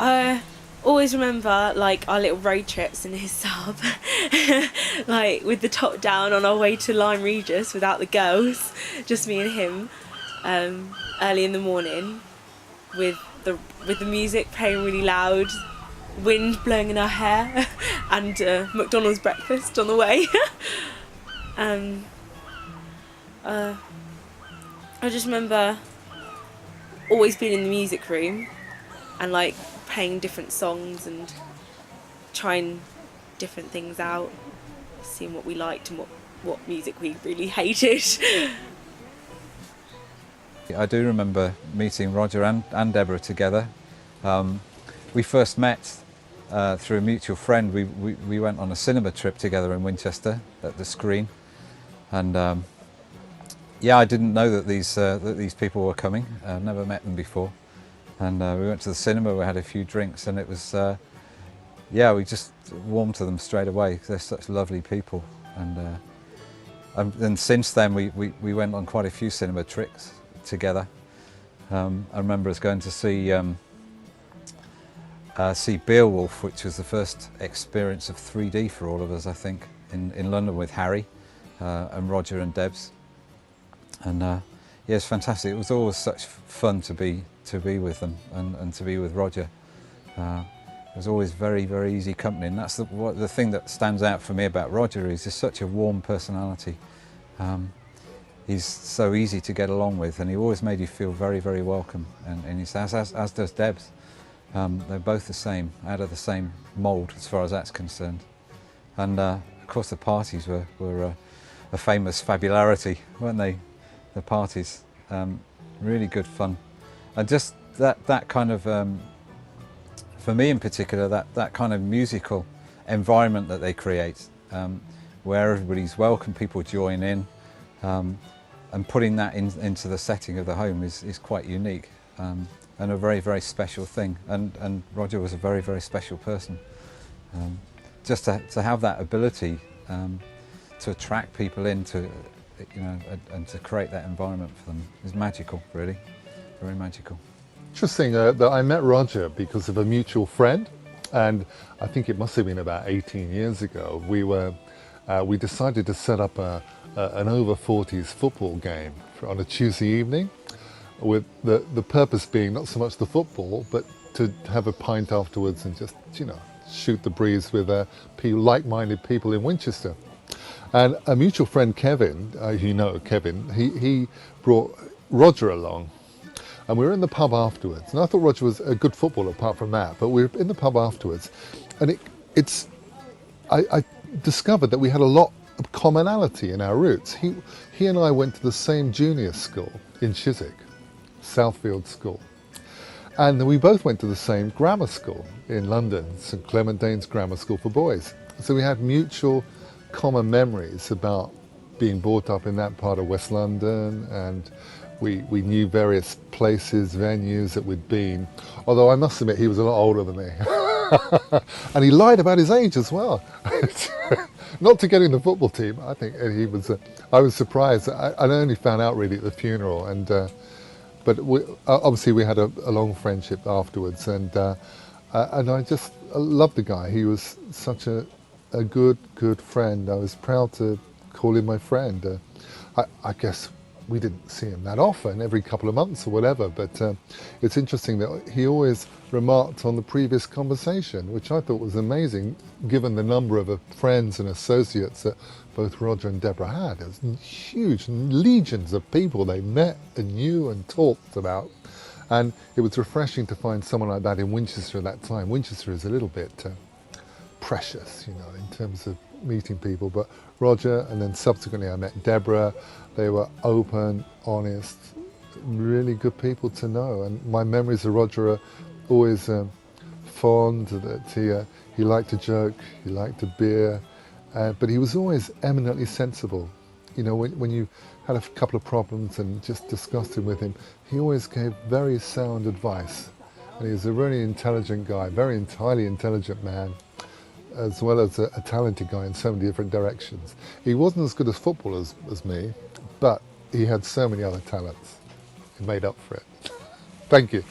I always remember like our little road trips in his sub, like with the top down on our way to Lyme Regis without the girls, just me and him, early in the morning, with the with the music playing really loud, wind blowing in our hair, and McDonald's breakfast on the way. um, I just remember always being in the music room and like playing different songs and trying different things out, seeing what we liked and what music we really hated. I do remember meeting Roger and Deborah together. We first met through a mutual friend. We went on a cinema trip together in Winchester at the Screen, and yeah, I didn't know that these people were coming. I'd never met them before, and we went to the cinema. We had a few drinks, and it was yeah, we just warmed to them straight away. They're such lovely people, and since then we went on quite a few cinema trips together. I remember us going to see Beowulf, which was the first experience of 3D for all of us, I think, in London with Harry and Roger and Debs. And yeah, it's fantastic. It was always such fun to be with them and to be with Roger. It was always very, very easy company, and that's the thing that stands out for me about Roger. He's just such a warm personality. He's so easy to get along with, and he always made you feel very, very welcome. And he's, as does Debs. They're both the same, out of the same mould as far as that's concerned. And of course the parties were a famous fabularity, weren't they? The parties, really good fun. And just that kind of, for me in particular, that kind of musical environment that they create, where everybody's welcome, people join in, and putting that into the setting of the home is quite unique, and a very, very special thing. And Roger was a very, very special person. Just to have that ability to attract people into, you know, and to create that environment for them is magical, really, very magical. Interesting that I met Roger because of a mutual friend, and I think it must have been about 18 years ago. We decided to set up an over 40s football game on a Tuesday evening, with the purpose being not so much the football, but to have a pint afterwards and just, you know, shoot the breeze with like-minded people in Winchester. And a mutual friend, Kevin, you know Kevin, he brought Roger along. And we were in the pub afterwards. And I thought Roger was a good footballer apart from that, but we were in the pub afterwards. And I discovered that we had a lot of commonality in our roots. He and I went to the same junior school in Chiswick, Southfield School. And we both went to the same grammar school in London, St Clement Danes Grammar School for Boys. So we had mutual common memories about being brought up in that part of West London, and we knew various places, venues that we'd been. Although I must admit he was a lot older than me. And he lied about his age as well. Not to get in the football team, I think he was. I was surprised. I only found out really at the funeral, but obviously we had a long friendship afterwards, and I just loved the guy. He was such a good friend. I was proud to call him my friend. I guess we didn't see him that often, every couple of months or whatever, but it's interesting that he always remarked on the previous conversation, which I thought was amazing, given the number of friends and associates that both Roger and Deborah had. There's huge legions of people they met and knew and talked about, and it was refreshing to find someone like that in Winchester at that time. Winchester is a little bit precious, you know, in terms of meeting people, but Roger, and then subsequently I met Deborah. They were open, honest, really good people to know, and my memories of Roger are always fond. That he liked to joke, he liked a beer, but he was always eminently sensible. You know, when you had a couple of problems and just discussed it with him, he always gave very sound advice, and he was a really intelligent guy, very highly intelligent man, as well as a talented guy in so many different directions. He wasn't as good as football as me, but he had so many other talents. He made up for it. Thank you.